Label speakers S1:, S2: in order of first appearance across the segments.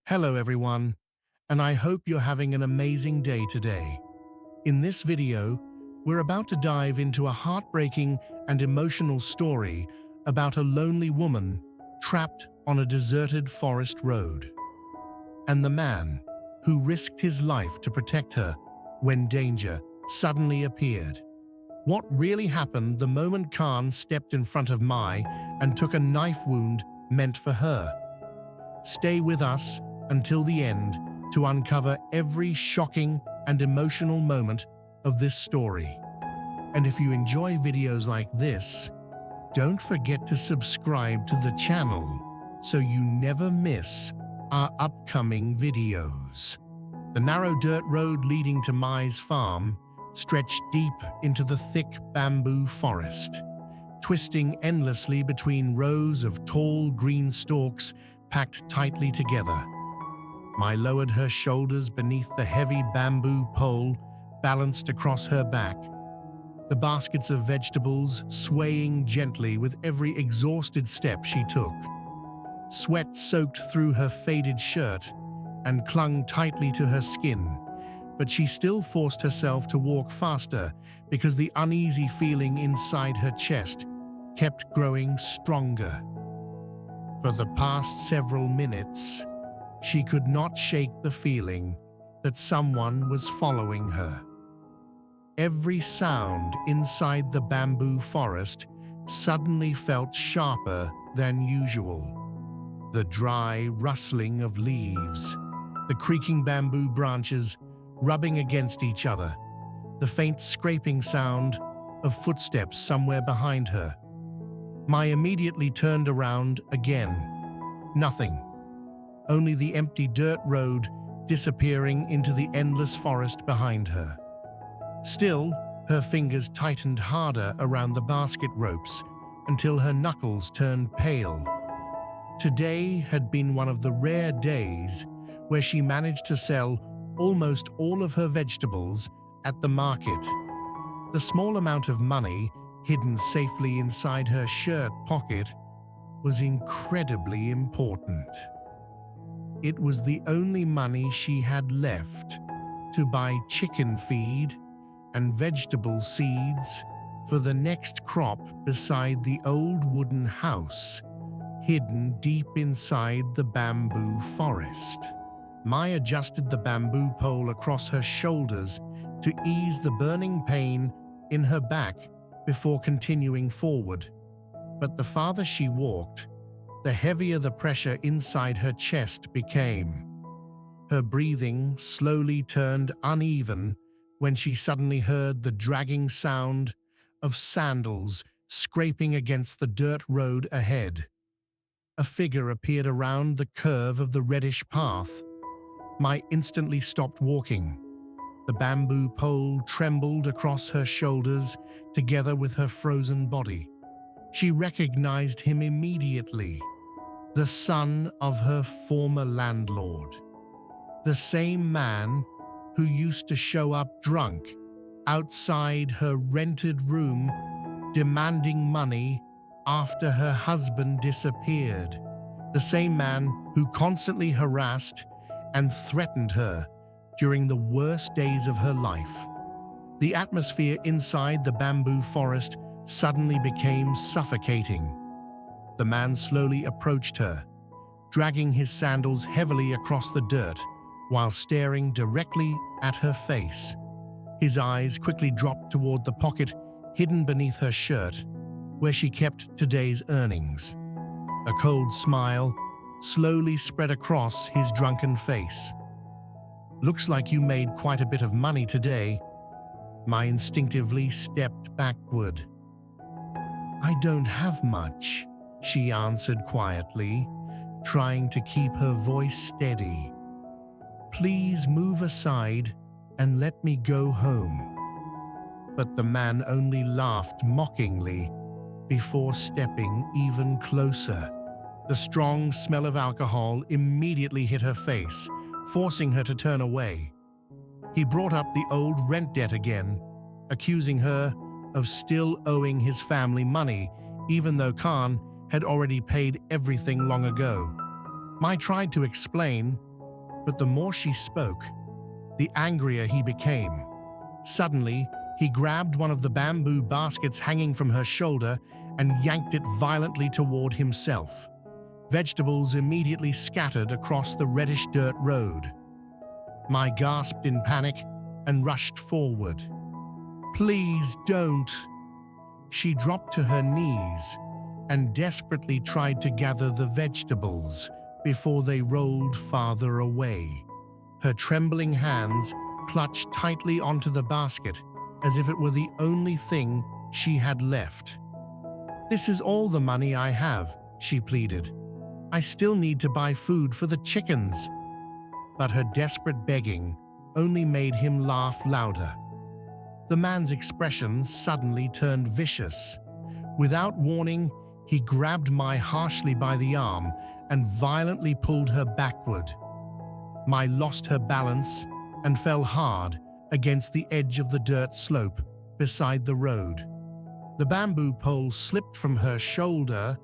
S1: Hello everyone, and I hope you're having an amazing day today. In this video, we're about to dive into a heartbreaking and emotional story about a lonely woman trapped on a deserted forest road, and the man who risked his life to protect her when danger suddenly appeared. What really happened the moment Khan stepped in front of Mai and took a knife wound meant for her? Stay with us until the end to uncover every shocking and emotional moment of this story. And if you enjoy videos like this, don't forget to subscribe to the channel so you never miss our upcoming videos. The narrow dirt road leading to Mai's farm stretched deep into the thick bamboo forest, twisting endlessly between rows of tall green stalks packed tightly together. Mai lowered her shoulders beneath the heavy bamboo pole balanced across her back, the baskets of vegetables swaying gently with every exhausted step she took. Sweat soaked through her faded shirt and clung tightly to her skin, but she still forced herself to walk faster because the uneasy feeling inside her chest kept growing stronger. For the past several minutes, she could not shake the feeling that someone was following her. Every sound inside the bamboo forest suddenly felt sharper than usual. The dry rustling of leaves, the creaking bamboo branches rubbing against each other, the faint scraping sound of footsteps somewhere behind her. Mai immediately turned around again. Nothing. Only the empty dirt road disappearing into the endless forest behind her. Still, her fingers tightened harder around the basket ropes until her knuckles turned pale. Today had been one of the rare days where she managed to sell almost all of her vegetables at the market. The small amount of money hidden safely inside her shirt pocket was incredibly important. It was the only money she had left to buy chicken feed and vegetable seeds for the next crop beside the old wooden house hidden deep inside the bamboo forest. Mai adjusted the bamboo pole across her shoulders to ease the burning pain in her back before continuing forward. But the farther she walked, the heavier the pressure inside her chest became. Her breathing slowly turned uneven when she suddenly heard the dragging sound of sandals scraping against the dirt road ahead. A figure appeared around the curve of the reddish path. Mai instantly stopped walking. The bamboo pole trembled across her shoulders together with her frozen body. She recognized him immediately. The son of her former landlord. The same man who used to show up drunk outside her rented room demanding money after her husband disappeared. The same man who constantly harassed and threatened her during the worst days of her life. The atmosphere inside the bamboo forest suddenly became suffocating. The man slowly approached her, dragging his sandals heavily across the dirt while staring directly at her face. His eyes quickly dropped toward the pocket hidden beneath her shirt, where she kept today's earnings. A cold smile slowly spread across his drunken face. "Looks like you made quite a bit of money today." Mai instinctively stepped backward. "I don't have much," she answered quietly, trying to keep her voice steady. "Please move aside and let me go home." But the man only laughed mockingly before stepping even closer. The strong smell of alcohol immediately hit her face, forcing her to turn away. He brought up the old rent debt again, accusing her of still owing his family money, even though Khan had already paid everything long ago. Mai tried to explain, But the more she spoke, the angrier he became. Suddenly, he grabbed one of the bamboo baskets hanging from her shoulder and yanked it violently toward himself. Vegetables immediately scattered across the reddish dirt road. Mai gasped in panic and rushed forward. "Please don't." She dropped to her knees and desperately tried to gather the vegetables before they rolled farther away. Her trembling hands clutched tightly onto the basket as if it were the only thing she had left. "This is all the money I have," she pleaded. "I still need to buy food for the chickens." But her desperate begging only made him laugh louder. The man's expression suddenly turned vicious. Without warning, he grabbed Mai harshly by the arm and violently pulled her backward. Mai lost her balance and fell hard against the edge of the dirt slope beside the road. The bamboo pole slipped from her shoulder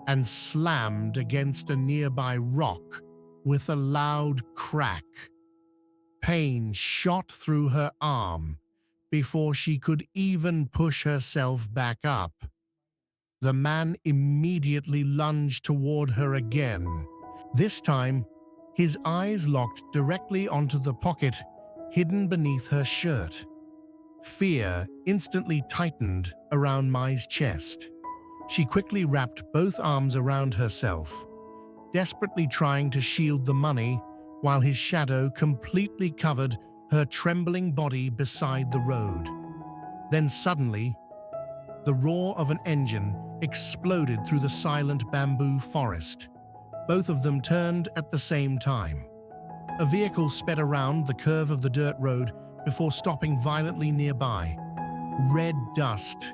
S1: and slammed against a nearby rock with a loud crack. Pain shot through her arm before she could even push herself back up. The man immediately lunged toward her again. This time, his eyes locked directly onto the pocket hidden beneath her shirt. Fear instantly tightened around Mai's chest. She quickly wrapped both arms around herself, desperately trying to shield the money while his shadow completely covered her trembling body beside the road. Then suddenly, the roar of an engine exploded through the silent bamboo forest. Both of them turned at the same time. A vehicle sped around the curve of the dirt road before stopping violently nearby, red dust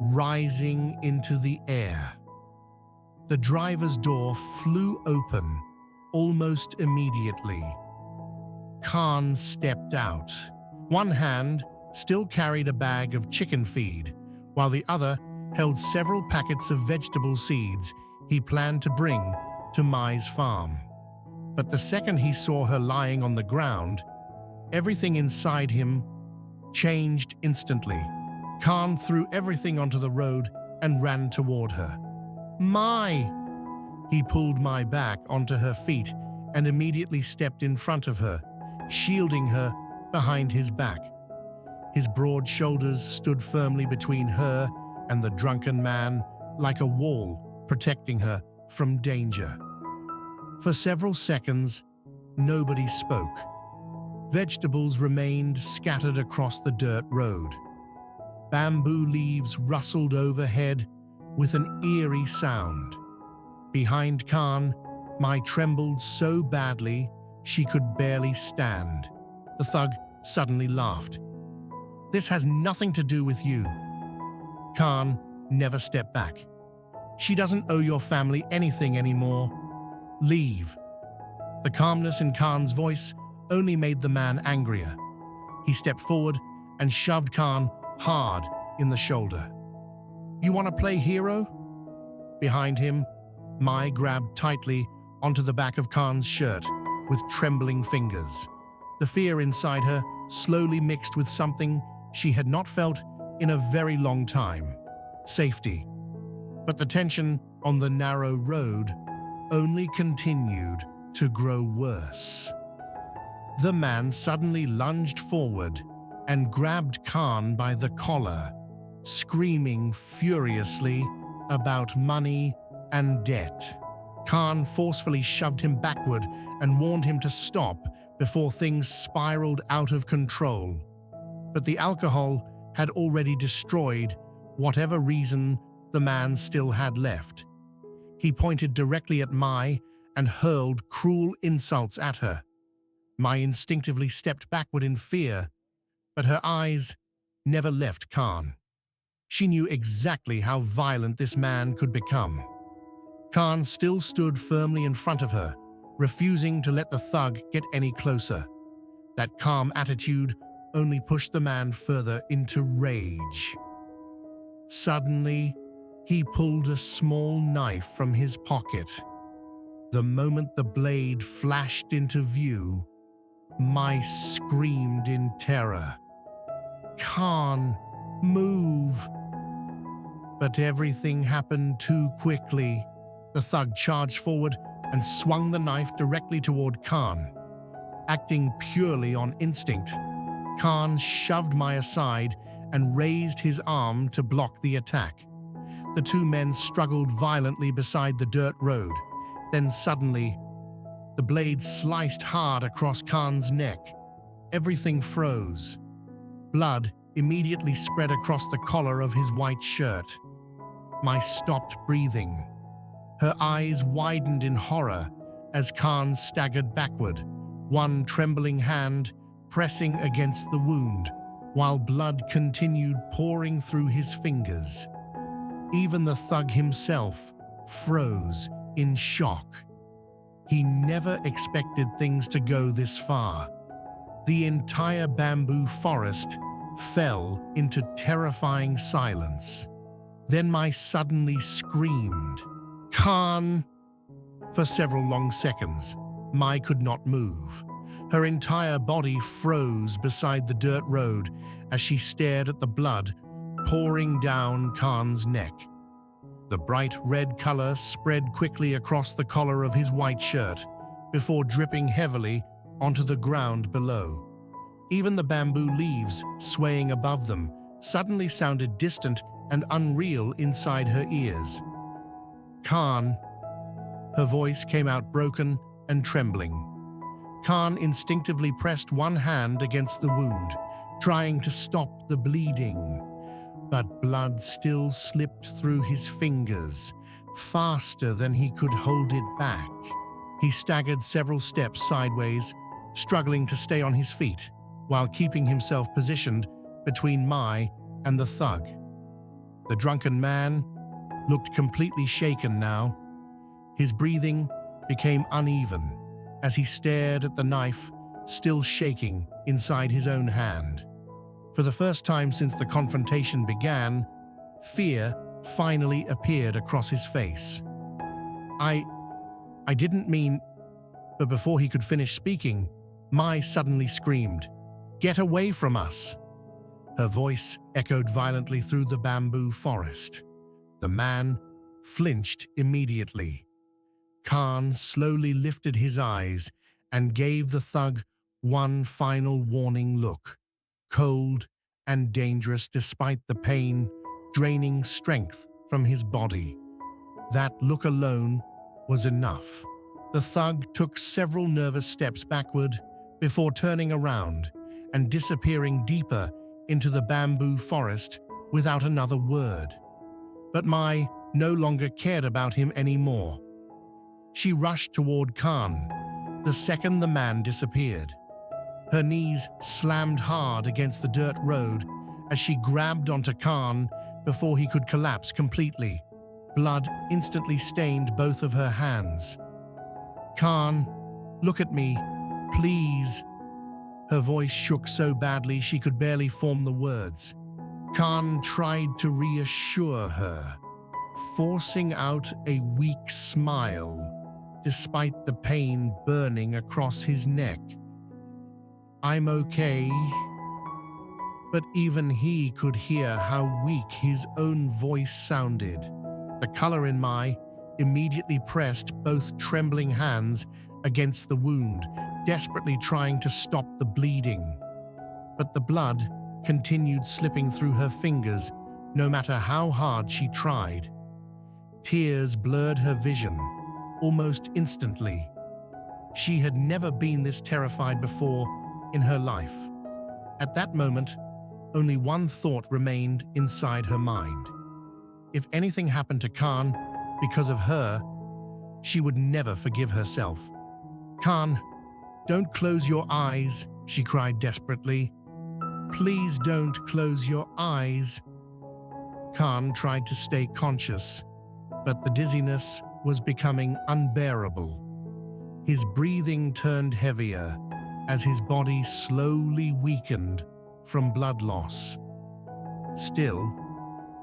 S1: rising into the air. The driver's door flew open almost immediately. Khan stepped out. One hand still carried a bag of chicken feed, while the other held several packets of vegetable seeds he planned to bring to Mai's farm. But the second he saw her lying on the ground, everything inside him changed instantly. Khan threw everything onto the road and ran toward her. "Mai!" He pulled Mai back onto her feet and immediately stepped in front of her, shielding her behind his back. His broad shoulders stood firmly between her and the drunken man, like a wall protecting her from danger. For several seconds, nobody spoke. Vegetables remained scattered across the dirt road. Bamboo leaves rustled overhead with an eerie sound. Behind Khan, Mai trembled so badly she could barely stand. The thug suddenly laughed. "This has nothing to do with you." Khan never stepped back. "She doesn't owe your family anything anymore. Leave." The calmness in Khan's voice only made the man angrier. He stepped forward and shoved Khan hard in the shoulder. "You want to play hero?" Behind him, Mai grabbed tightly onto the back of Khan's shirt with trembling fingers. The fear inside her slowly mixed with something she had not felt in a very long time: safety. But the tension on the narrow road only continued to grow worse. The man suddenly lunged forward and grabbed Khan by the collar, screaming furiously about money and debt. Khan forcefully shoved him backward and warned him to stop before things spiraled out of control. But the alcohol had already destroyed whatever reason the man still had left. He pointed directly at Mai and hurled cruel insults at her. Mai instinctively stepped backward in fear, but her eyes never left Khan. She knew exactly how violent this man could become. Khan still stood firmly in front of her, refusing to let the thug get any closer. That calm attitude only pushed the man further into rage. Suddenly, he pulled a small knife from his pocket. The moment the blade flashed into view, My screamed in terror. Khan, move! But everything happened too quickly. The thug charged forward and swung the knife directly toward Khan. Acting purely on instinct, Khan shoved my aside and raised his arm to block the attack. The two men struggled violently beside the dirt road. Then suddenly, the blade sliced hard across Khan's neck. Everything froze. Blood immediately spread across the collar of his white shirt. Mai stopped breathing. Her eyes widened in horror as Khan staggered backward, one trembling hand pressing against the wound, while blood continued pouring through his fingers. Even the thug himself froze in shock. He never expected things to go this far. The entire bamboo forest fell into terrifying silence. Then Mai suddenly screamed, "Khan!" For several long seconds, Mai could not move. Her entire body froze beside the dirt road as she stared at the blood pouring down Khan's neck. The bright red color spread quickly across the collar of his white shirt before dripping heavily onto the ground below. Even the bamboo leaves swaying above them suddenly sounded distant and unreal inside her ears. "Khan!" Her voice came out broken and trembling. Khan instinctively pressed one hand against the wound, trying to stop the bleeding. But blood still slipped through his fingers, faster than he could hold it back. He staggered several steps sideways, struggling to stay on his feet, while keeping himself positioned between Mai and the thug. The drunken man looked completely shaken now. His breathing became uneven as he stared at the knife still shaking inside his own hand. For the first time since the confrontation began, fear finally appeared across his face. I didn't mean..." But before he could finish speaking, Mai suddenly screamed, "Get away from us!" Her voice echoed violently through the bamboo forest. The man flinched immediately. Khan slowly lifted his eyes and gave the thug one final warning look, cold and dangerous despite the pain draining strength from his body. That look alone was enough. The thug took several nervous steps backward before turning around and disappearing deeper into the bamboo forest without another word. But Mai no longer cared about him anymore. She rushed toward Khan the second the man disappeared. Her knees slammed hard against the dirt road as she grabbed onto Khan before he could collapse completely. Blood instantly stained both of her hands. "Khan, look at me, please." Her voice shook so badly she could barely form the words. Khan tried to reassure her, forcing out a weak smile despite the pain burning across his neck. "I'm okay." But even he could hear how weak his own voice sounded. The color in Mai immediately pressed both trembling hands against the wound, desperately trying to stop the bleeding. But the blood continued slipping through her fingers, no matter how hard she tried. Tears blurred her vision, almost instantly. She had never been this terrified before in her life. At that moment, only one thought remained inside her mind. If anything happened to Khan because of her, she would never forgive herself. "Khan, don't close your eyes," she cried desperately. "Please don't close your eyes." Khan tried to stay conscious, but the dizziness was becoming unbearable. His breathing turned heavier as his body slowly weakened from blood loss. Still,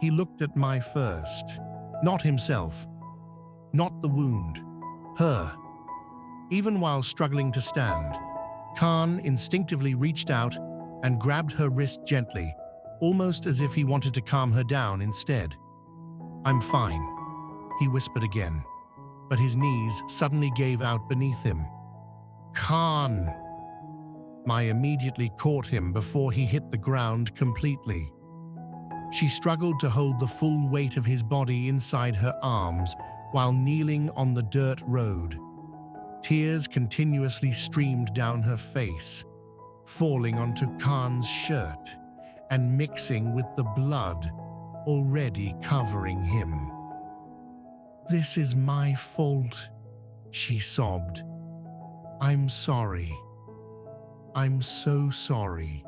S1: he looked at Mai first, not himself, not the wound, her. Even while struggling to stand, Khan instinctively reached out and grabbed her wrist gently, almost as if he wanted to calm her down instead. "I'm fine," he whispered again, but his knees suddenly gave out beneath him. "Khan!" Mai immediately caught him before he hit the ground completely. She struggled to hold the full weight of his body inside her arms while kneeling on the dirt road. Tears continuously streamed down her face, falling onto Khan's shirt and mixing with the blood already covering him. "This is my fault," she sobbed. "I'm sorry. I'm so sorry."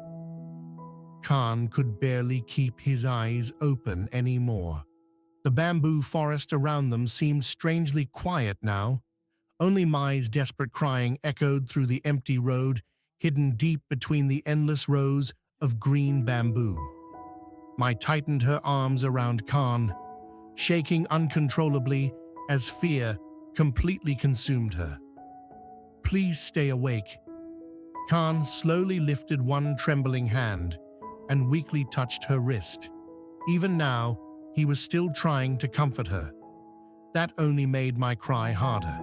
S1: Khan could barely keep his eyes open anymore. The bamboo forest around them seemed strangely quiet now. Only Mai's desperate crying echoed through the empty road, hidden deep between the endless rows of green bamboo. Mai tightened her arms around Khan, shaking uncontrollably as fear completely consumed her. "Please stay awake." Khan slowly lifted one trembling hand and weakly touched her wrist. Even now, he was still trying to comfort her. That only made my cry harder.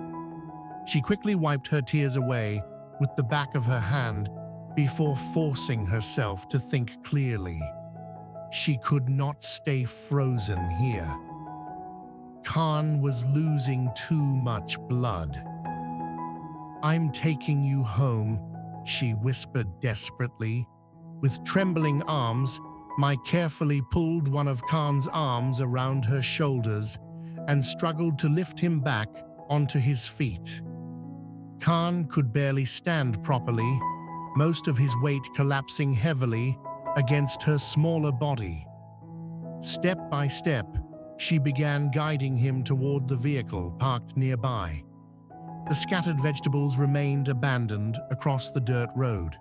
S1: She quickly wiped her tears away with the back of her hand before forcing herself to think clearly. She could not stay frozen here. Khan was losing too much blood. "I'm taking you home," she whispered desperately. With trembling arms, Mai carefully pulled one of Khan's arms around her shoulders and struggled to lift him back onto his feet. Khan could barely stand properly, most of his weight collapsing heavily against her smaller body. Step by step, she began guiding him toward the vehicle parked nearby. The scattered vegetables remained abandoned across the dirt road.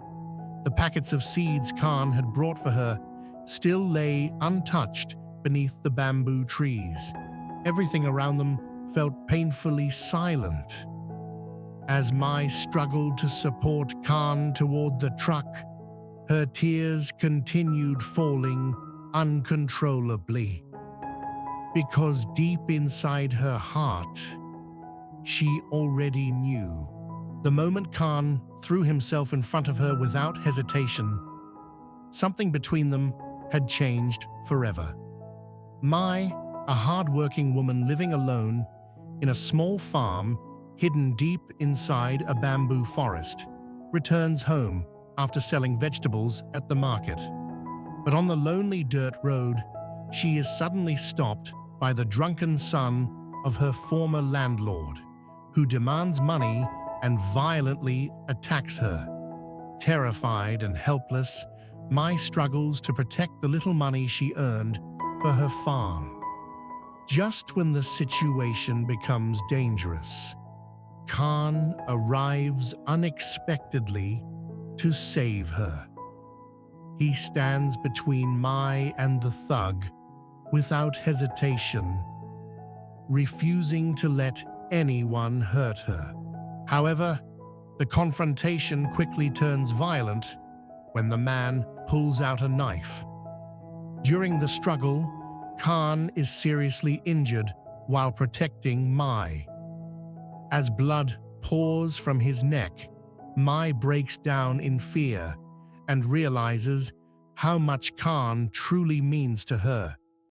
S1: The packets of seeds Khan had brought for her still lay untouched beneath the bamboo trees. Everything around them felt painfully silent. As Mai struggled to support Khan toward the truck, her tears continued falling uncontrollably. Because deep inside her heart, she already knew. The moment Khan threw himself in front of her without hesitation, something between them had changed forever. Mai, a hard-working woman living alone in a small farm hidden deep inside a bamboo forest, returns home after selling vegetables at the market. But on the lonely dirt road, she is suddenly stopped by the drunken son of her former landlord, who demands money and violently attacks her. Terrified and helpless, Mai struggles to protect the little money she earned for her farm. Just when the situation becomes dangerous, Khan arrives unexpectedly to save her. He stands between Mai and the thug without hesitation, refusing to let anyone hurt her. However, the confrontation quickly turns violent when the man pulls out a knife. During the struggle, Khan is seriously injured while protecting Mai. As blood pours from his neck, Mai breaks down in fear and realizes how much Khan truly means to her.